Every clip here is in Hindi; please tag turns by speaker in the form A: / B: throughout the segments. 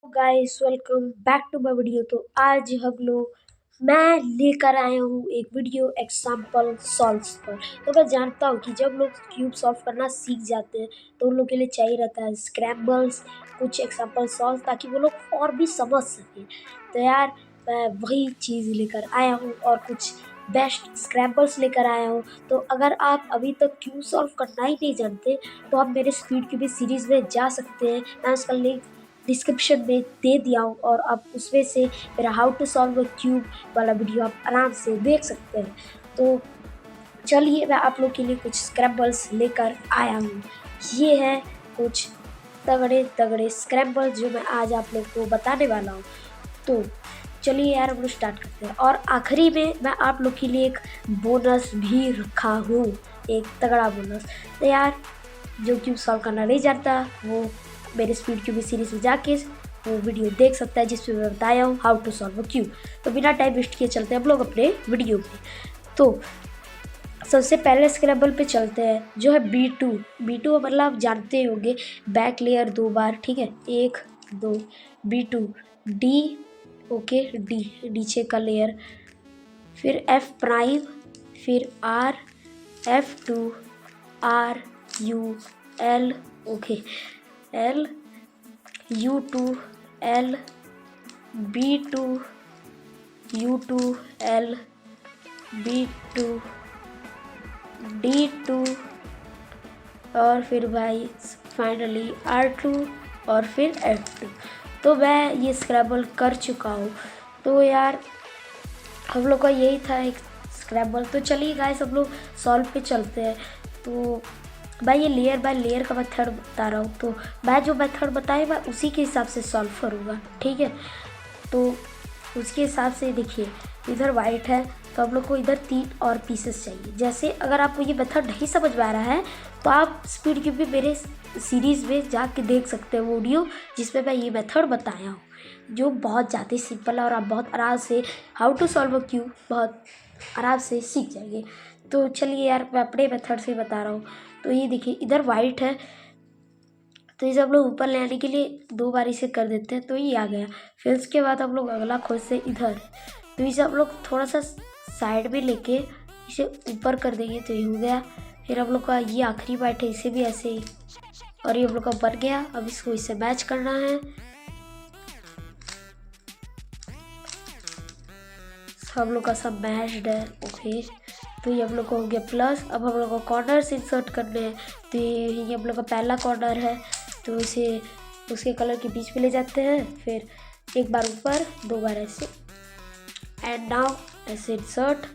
A: Guys welcome back to my video. तो आज मैं लेकर आया हूँ एक वीडियो एग्जाम्पल सॉल्व्स पर। तो मैं जानता हूँ कि जब लोग क्यूब सॉल्व करना सीख जाते हैं तो उन लोग के लिए चाहिए रहता है स्क्रैम्बल्स, कुछ एग्जाम्पल सॉल्व, ताकि वो लोग और भी समझ सकें। तो यार मैं वही चीज़ लेकर आया हूँ और कुछ बेस्ट स्क्रैम्बल्स लेकर आया हूँ। तो अगर आप अभी तक क्यूब सॉल्व करना ही नहीं जानते तो आप मेरे स्पीड क्यूब सीरीज़ में जा सकते हैं। मैं उसका लिंक डिस्क्रिप्शन में दे दिया हूँ और आप उसमें से मेरा how to solve a cube वाला वीडियो आप आराम से देख सकते हैं। तो चलिए मैं आप लोग के लिए कुछ स्क्रैम्बल्स लेकर आया हूँ। ये है कुछ तगड़े तगड़े स्क्रैम्बल्स जो मैं आज आप लोग को बताने वाला हूँ। तो चलिए यार हम लोग स्टार्ट करते हैं। और आखिरी में मैं आप लोग के लिए एक बोनस भी रखा हूँ, एक तगड़ा बोनस। तो यार जो क्यूब सॉल्व करना नहीं जानता वो मेरे स्पीड क्यूब सीरीज में जाके वो वीडियो देख सकता है जिसमें मैं बताया हूँ how to solve a cube. तो बिना टाइम वेस्ट किए चलते हैं हम लोग अपने वीडियो पे। तो सबसे पहले स्क्रैम्बल पे चलते हैं जो है B2। B2 मतलब आप जानते होंगे, बैक लेयर 2 बार, ठीक है, 1 2 B2 D, ओके, डी नीचे का लेयर, फिर F प्राइम, फिर R F2 R U L, okay, L U2 L B2 U2 L B2 D2 और फिर भाई फाइनली R2 और फिर F2। तो मैं ये स्क्रैम्बल कर चुका हूँ। तो यार हम लोग का यही था एक स्क्रैम्बल। तो चलिए गाइस हम लोग सॉल्व पे चलते हैं। तो मैं ये लेयर बाय लेयर का मेथड बता रहा हूँ। तो मैं जो मेथड बताया मैं उसी के हिसाब से सॉल्व करूँगा, ठीक है। तो उसके हिसाब से देखिए, इधर वाइट है तो आप लोग को इधर 3 और पीसेस चाहिए। जैसे अगर आपको ये मेथड नहीं समझ में आ रहा है तो आप स्पीड क्यूब भी मेरे सीरीज़ में जाके देख सकते हैं वीडियो जिसमें मैं ये मेथड बताया हूँ, जो बहुत ज़्यादा सिंपल है और आप बहुत आराम से how to solve a cube बहुत आराम से सीख जाएंगे। तो चलिए यार मैं अपने मेथड से बता रहा हूँ। तो ये देखिए इधर वाइट है तो इसे हम लोग ऊपर ले आने के लिए 2 बार इसे कर देते हैं तो ये आ गया। फिर उसके बाद हम लोग अगला खोज से इधर, तो इसे हम लोग थोड़ा सा साइड में लेके इसे ऊपर कर देंगे तो ये हो गया। फिर हम लोग का ये आखिरी वाइट है, इसे भी ऐसे ही, और ये हम लोग का बन गया। अब इसको इससे मैच करना है। हम लोग का सब मैच्ड है, ओके। तो ये हम लोग को हो गया प्लस। अब हम लोग को कॉर्नर इंसर्ट करने हैं। तो ये हम लोग का पहला कॉर्नर है तो इसे उसके कलर के बीच में ले जाते हैं, फिर एक बार ऊपर 2 बार ऐसे, एंड नाउ ऐसे इंसर्ट।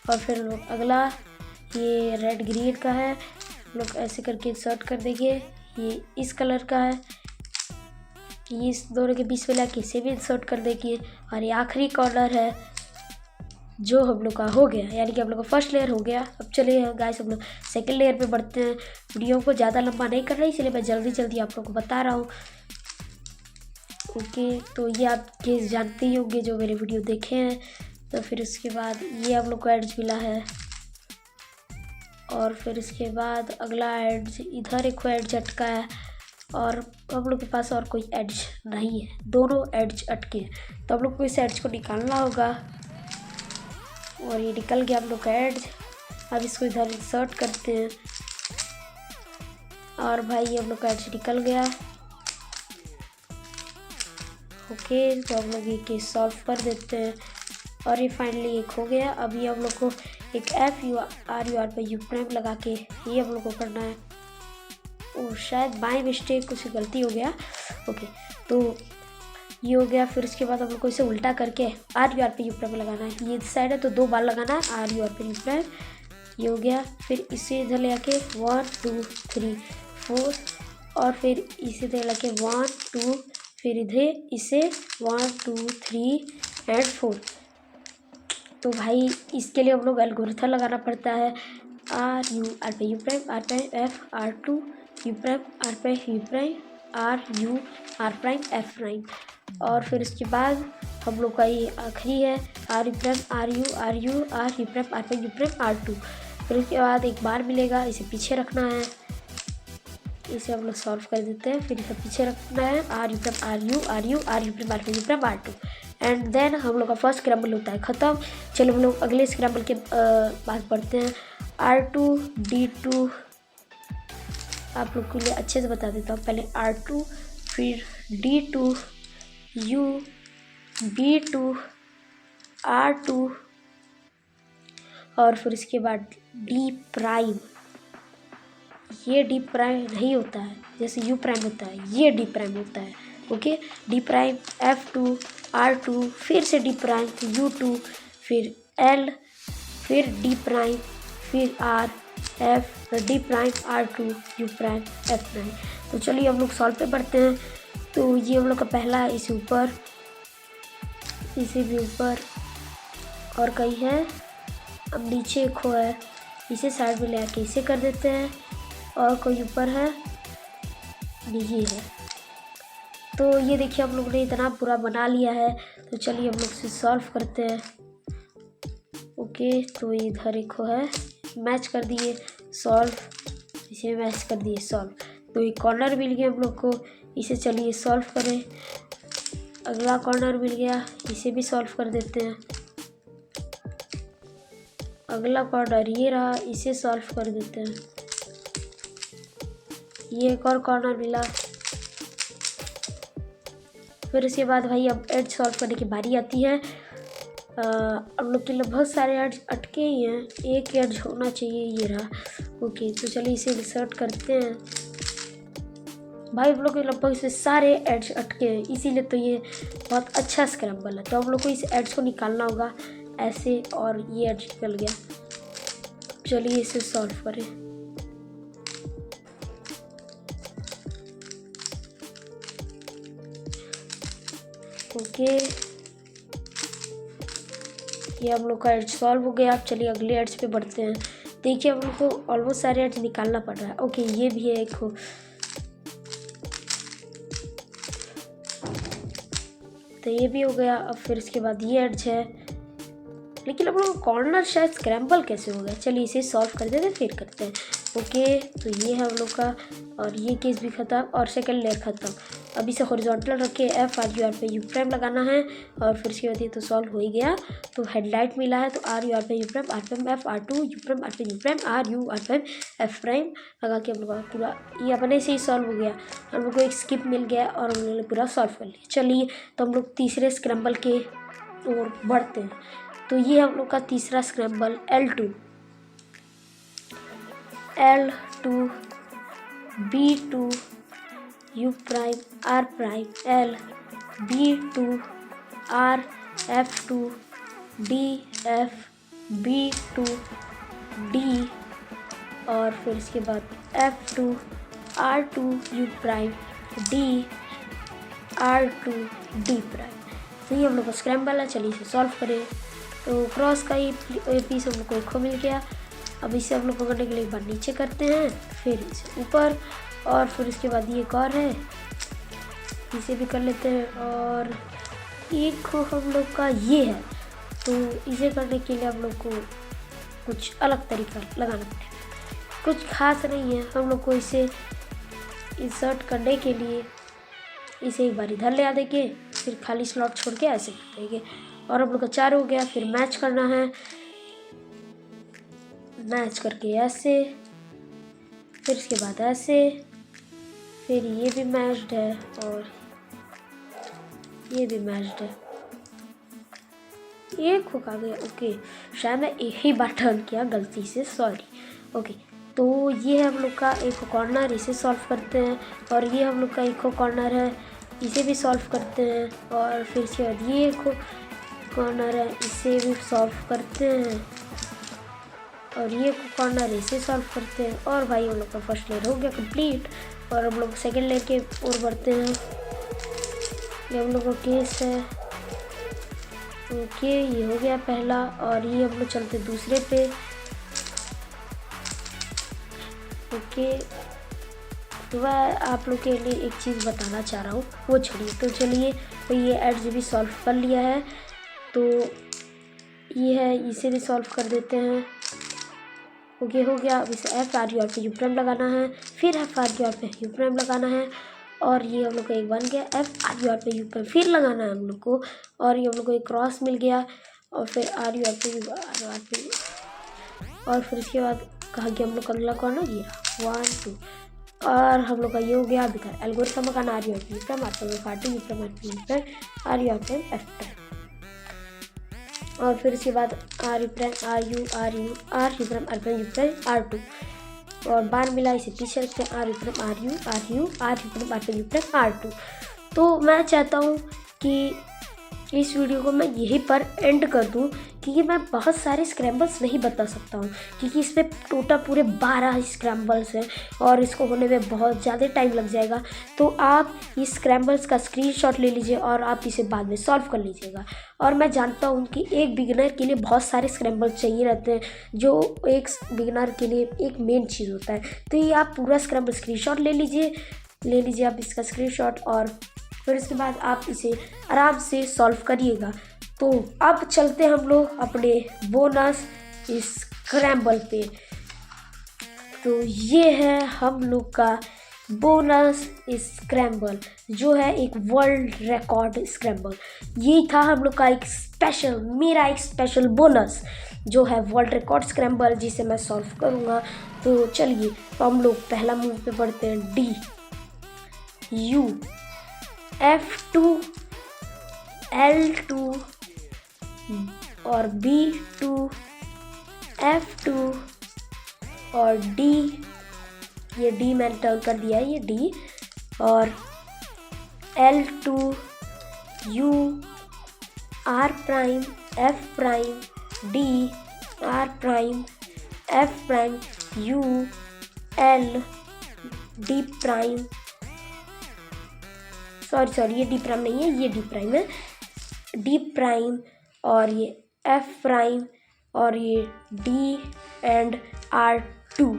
A: और फिर लोग अगला ये रेड ग्रीन का है, लोग ऐसे करके इंसर्ट कर देंगे। ये इस कलर का है, ये इस दोनों के बीच में लाके इसे भी इंसर्ट कर देंगे। और ये आखिरी कॉर्नर है जो हम लोग का हो गया, यानी कि हम लोग का फर्स्ट लेयर हो गया। अब चलिए गाइस हम लोग सेकंड लेयर पे बढ़ते हैं। वीडियो को ज़्यादा लंबा नहीं कर रहा है इसलिए मैं जल्दी जल्दी आप लोग को बता रहा हूँ, ओके। तो ये आप केस जानते ही होंगे जो मेरे वीडियो देखे हैं। तो फिर उसके बाद ये हम लोग को एड्ज मिला है, और फिर इसके बाद अगला एड्ज इधर एक एड्ज अटका है, और हम लोग के पास और कोई एड्ज नहीं है, दोनों एड्ज अटके हैं। तो हम लोग को इस एड्ज को निकालना होगा, और ये निकल गया हम लोग का एड्ज। अब इसको इधर इंसर्ट करते हैं, और भाई ये हम लोग का एड्ज निकल गया, ओके। तो हम लोग ये केस सॉल्व कर देते हैं, और ये फाइनली एक हो गया। अभी हम लोग को एक FUR पे U प्राइम लगा के ये हम लोग को करना है। ओ शायद बाय मिस्टेक कुछ गलती हो गया, ओके। तो ये हो गया। फिर उसके बाद हम लोग को इसे उल्टा करके RUR पे U प्राइम लगाना है। ये इस साइड है तो 2 बार लगाना है RUR पे U प्राइम, ये हो गया। फिर इसे इधर ले आके 1 2 3 4, और फिर इसे इधर लेके 1 2, फिर इधर इसे 1 2 3 एंड 4। तो भाई इसके लिए हम लोग एल्गोरिथम लगाना पड़ता है। RUR पे U prime, R prime F R2 U prime R पे U prime RU R prime F prime. और फिर उसके बाद हम लोग का ये आखिरी है RU prime RU RU prime R पे U प्राइम R2। फिर उसके बाद एक बार मिलेगा, इसे पीछे रखना है, इसे हम लोग सॉल्व कर देते हैं। फिर इसे पीछे रखना है R U prime R U R U R U prime R U prime R two, and then हम लोग का फर्स्ट स्क्रैम्बल होता है ख़त्म। चलो हम लोग अगले स्क्रैम्बल के बात पढ़ते हैं। R2D2 आप लोग के लिए अच्छे से बता देता हूँ। पहले R2 फिर D2 U B2 R2 और फिर इसके बाद D प्राइम। ये D प्राइम नहीं होता है जैसे U प्राइम होता है, ये D प्राइम होता है। Okay, D prime F2 R2 फिर से D प्राइम U2 फिर L फिर D प्राइम फिर R F D prime R2 U prime F prime. तो चलिए हम लोग सॉल्व पे बढ़ते हैं। तो ये हम लोग का पहला है, इसे ऊपर, इसे भी ऊपर और कहीं है। अब नीचे एक हो है, इसे साइड में ले आके इसे कर देते हैं और कोई ऊपर है, ये है। तो ये देखिए हम लोग ने इतना पूरा बना लिया है। तो चलिए हम लोग इसे सॉल्व करते हैं। ओके, तो इधर एक हो है, मैच कर दिए सॉल्व, इसे मैच कर दिए सॉल्व। तो एक कॉर्नर मिल गया हम लोग को, इसे चलिए सॉल्व करें। अगला कॉर्नर मिल गया, इसे भी सॉल्व कर देते हैं। अगला कॉर्नर ये रहा, इसे सॉल्व कर देते हैं। ये एक और कॉर्नर मिला। फिर इसके बाद भाई अब एज सॉल्व करने की बारी आती है। हम लोग के लिए बहुत सारे एज अटके ही हैं, एक एज होना चाहिए, ये रहा। ओके, तो चलिए इसे इंसर्ट करते हैं। भाई हम लोग के लगभग इसमें सारे एड्स अटके हैं, इसीलिए तो ये बहुत अच्छा स्क्रैम्बल है। तो हम लोग को इस एड्स को निकालना होगा ऐसे, और ये एड्स निकल गया। चलिए इसे सॉल्व करें। ओके, ये हम लोग का एड्स सॉल्व हो गया। अब चलिए अगले एड्स पे बढ़ते हैं। देखिए हम लोग को ऑलमोस्ट सारे एड्स निकालना पड़ रहा है। ओके, ये भी है एक हो, तो ये भी हो गया। अब फिर इसके बाद ये एड्स है, लेकिन हम लोग कॉर्नर शायद स्क्रैम्बल कैसे हो गया। चलिए इसे सॉल्व कर देते फिर करते हैं। ओके, तो ये है हम लोग का, और ये केस भी ख़त्म और सेकंड लेयर ख़त्म। अब इसे हॉरिजॉन्टल रख के F आर यू आर पे यू प्राइम लगाना है, और फिर इसके बाद ये तो सॉल्व हो ही गया। तो हेडलाइट मिला है, तो आर यू आर पे U prime R prime F R2 U prime R पे U prime R U R prime F prime लगा के हम लोग पूरा ये अपने से ही सॉल्व हो गया। हम लोग को एक स्किप मिल गया और हम लोगों ने पूरा सॉल्व कर लिया। चलिए तो हम लोग तीसरे स्क्रैम्बल के ओर बढ़ते हैं। तो ये हम लोग का तीसरा scramble L2 B2 U prime R prime L B2 R F2 D F B2 D और फिर इसके बाद F2 R2 U prime D R2 D prime. तो ये हम लोग का स्क्रैम्बल है। चलिए इसे सॉल्व करें। तो क्रॉस का ये पीस हम लोग को एक मिल गया। अब इसे हम लोग पकड़ने के लिए एक बार नीचे करते हैं, फिर इसे ऊपर, और फिर इसके बाद ये एक और है, इसे भी कर लेते हैं। और एक हम लोग का ये है, तो इसे करने के लिए हम लोग को कुछ अलग तरीका लगाना पड़ेगा। कुछ खास नहीं है, हम लोग को इसे इंसर्ट करने के लिए इसे एक बार इधर ले आ देंगे, फिर खाली स्लॉट छोड़ के ऐसे कर देंगे, और हम लोग का 4 हो गया। फिर मैच करना है, मैच करके ऐसे, फिर इसके बाद ऐसे, फिर ये भी मैच्ड है और ये भी मैच्ड है। ये खुका गया। ओके, शायद मैं एक ही बार टर्न किया गलती से, सॉरी। ओके, तो ये है हम लोग का एक कॉर्नर, इसे सॉल्व करते हैं। और ये हम लोग का एक कॉर्नर है, इसे भी सॉल्व करते हैं। और फिर इसके बाद ये एक कॉर्नर है, इसे भी सॉल्व करते हैं। और ये कॉर्नर इसे सॉल्व करते हैं। और भाई हम लोग का फर्स्ट लेयर हो गया कंप्लीट, और हम लोग सेकंड लेयर के ओर बढ़ते हैं। ये हम लोग का केस है। ओके, ये हो गया पहला, और ये हम लोग चलते दूसरे पे। ओके, तो मैं आप लोग के लिए एक चीज़ बताना चाह रहा हूँ, वो छोड़िए। तो चलिए, तो ये एड्स भी सॉल्व कर लिया है। तो ये है, इसे भी सॉल्व कर देते हैं। ओके हो गया। अब इसे एफ आर यू आर पे यू प्राइम लगाना है, फिर एफ आर यू आर पे यू प्राइम लगाना है, और ये हम लोग का एक बन गया। एफ आर यू आर पे यू प्राइम फिर लगाना है हम लोग को, और ये हम लोग को एक क्रॉस मिल गया, और फिर आर यू आर पे यू आर पे, और फिर उसके बाद कहाँ गया हम लोग का अगला कॉर्नर, ये 1 2, और हम लोग का ये हो गया। अभी का एल्गोरिथम लगाना आर यू आर पे यू प्राइम, आर पे U prime, U prime R U R prime F prime, और फिर उसके बाद R U prime R U prime R prime U prime R2, और बार मिला इसे पीछे रखते हैं, R U prime R U prime R prime U prime R2। तो मैं चाहता हूँ कि इस वीडियो को मैं यहीं पर एंड कर दूं, क्योंकि मैं बहुत सारे स्क्रैम्बल्स नहीं बता सकता हूं, क्योंकि इसमें टोटल पूरे 12 स्क्रैम्बल्स हैं और इसको होने में बहुत ज़्यादा टाइम लग जाएगा। तो आप इस स्क्रैम्बल्स का स्क्रीनशॉट ले लीजिए और आप इसे बाद में सॉल्व कर लीजिएगा। और मैं जानता हूं कि एक बिगिनर के लिए बहुत सारे स्क्रैम्बल्स चाहिए रहते हैं, जो एक बिगिनर के लिए एक मेन चीज़ होता है। तो ये आप पूरा स्क्रैम्बल स्क्रीनशॉट ले लीजिए आप इसका स्क्रीनशॉट, और फिर उसके बाद आप इसे आराम से सॉल्व करिएगा। तो अब चलते हम लोग अपने बोनस स्क्रैम्बल पे। तो ये है हम लोग का बोनस स्क्रैम्बल, जो है एक वर्ल्ड रिकॉर्ड स्क्रैम्बल। ये था हम लोग का मेरा एक स्पेशल बोनस, जो है वर्ल्ड रिकॉर्ड स्क्रैम्बल, जिसे मैं सॉल्व करूँगा। तो चलिए, तो हम लोग पहला मूव पे पढ़ते हैं, D U F2 L2 और B2 F2 और D, ये D मैंने टर्न कर दिया है, ये D, और L2 U R prime F prime D R prime F prime U L D prime, sorry ये डी प्राइम नहीं है, ये डी प्राइम है, डी प्राइम, और ये एफ प्राइम, और ये डी एंड R2।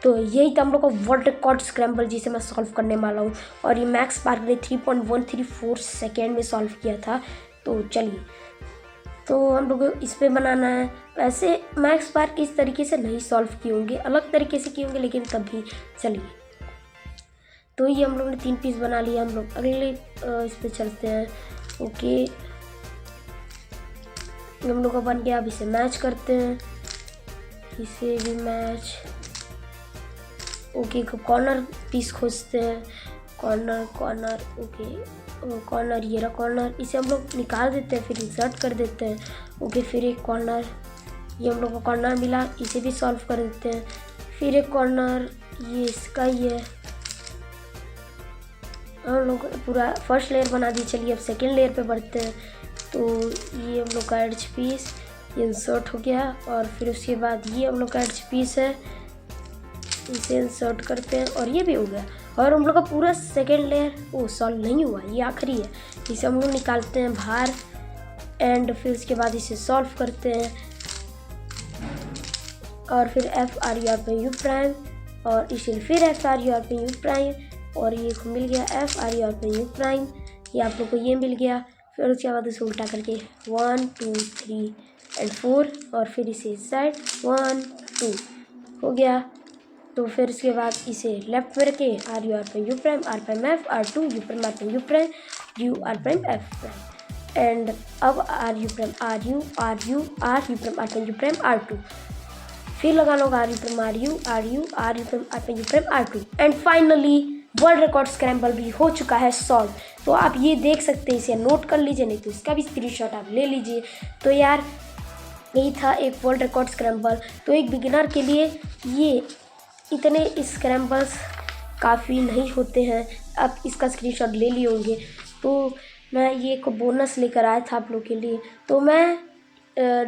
A: तो यही था हम लोग को वर्ल्ड रिकॉर्ड स्क्रैम्बल, जिसे मैं सॉल्व करने वाला हूँ, और ये मैक्स पार्क ने 3.134 सेकेंड में सॉल्व किया था। तो चलिए, तो हम लोग को इस पर बनाना है। वैसे मैक्स पार्क इस तरीके से नहीं सॉल्व किए होंगे, अलग तरीके से किए होंगे, लेकिन तब भी चलिए। तो ये हम लोग ने 3 पीस बना लिया। हम लोग अगले इस पे चलते हैं। ओके, हम लोग का बन गया। अब इसे मैच करते हैं, इसे भी मैच। ओके, कॉर्नर पीस खोजते हैं, कॉर्नर ओके, कॉर्नर, ये रहा कॉर्नर, इसे हम लोग निकाल देते हैं, फिर इंसर्ट कर देते हैं। ओके, फिर एक कॉर्नर, ये हम लोग को कॉर्नर मिला, इसे भी सॉल्व कर देते हैं। फिर एक कॉर्नर, ये इसका ही है। हम लोग पूरा फर्स्ट लेयर बना दी। चलिए अब सेकेंड लेयर पे बढ़ते हैं। तो ये हम लोग का एड्ज पीस, ये इंसर्ट हो गया, और फिर उसके बाद ये हम लोग का एड्ज पीस है, इसे इंसर्ट करते हैं, और ये भी हो गया। और हम लोग का पूरा सेकेंड लेयर सॉल्व नहीं हुआ, ये आखिरी है, इसे हम लोग निकालते हैं बाहर, एंड फिर उसके बाद इसे सॉल्व करते हैं, और फिर एफ आर यू आर पे यू प्राइम, और इसे फिर एफ आर यू आर पे यू प्राइम, और ये मिल गया एफ आर यू आर पे यू प्राइम, ये आप लोग को ये मिल गया। फिर उसके बाद इसे उल्टा करके 1 2 3 एंड 4, और फिर इसे इस साइड 1 2 हो गया। तो फिर उसके बाद इसे लेफ्ट में रखे, आर यू आर पे U prime R prime F R2 U prime R prime U prime U R prime F prime, and अब R U prime R U prime R prime U prime R2, फिर लगा लो R U prime R U prime R prime U prime R2, and finally world record scramble भी हो चुका है सॉल्व। तो आप ये देख सकते हैं, इसे नोट कर लीजिए, नहीं तो इसका भी स्क्रीनशॉट आप ले लीजिए। तो यार, यही था एक वर्ल्ड रिकॉर्ड स्क्रैम्बल। तो एक बिगिनर के लिए ये इतने स्क्रैम्बल्स काफ़ी नहीं होते हैं। आप इसका स्क्रीनशॉट ले लिए होंगे। तो मैं ये एक बोनस लेकर आया था आप लोग के लिए। तो मैं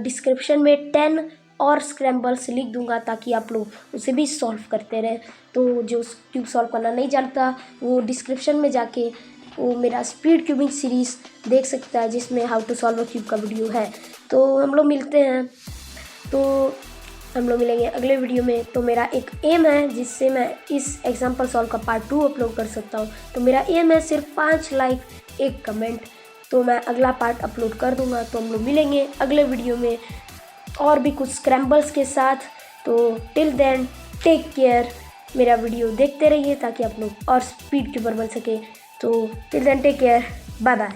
A: डिस्क्रिप्शन में 10 और स्क्रैम्बल्स लिख दूंगा, ताकि आप लोग उसे भी सॉल्व करते रहें। तो जो क्यूब सॉल्व करना नहीं जानता, वो डिस्क्रिप्शन में जाके वो मेरा स्पीड क्यूबिंग सीरीज़ देख सकता है, जिसमें how to solve a cube का वीडियो है। तो हम लोग मिलते हैं, तो हम लोग मिलेंगे अगले वीडियो में। तो मेरा एक एम है, जिससे मैं इस एग्जाम्पल सॉल्व का पार्ट 2 अपलोड कर सकता हूँ। तो मेरा एम है सिर्फ 5 लाइक 1 कमेंट, तो मैं अगला पार्ट अपलोड कर दूँगा। तो हम लोग मिलेंगे अगले वीडियो में और भी कुछ स्क्रैम्बल्स के साथ। तो टिल देन टेक केयर, मेरा वीडियो देखते रहिए ताकि आप लोग और स्पीड के ऊपर बढ़ सके। तो till then take care, bye bye.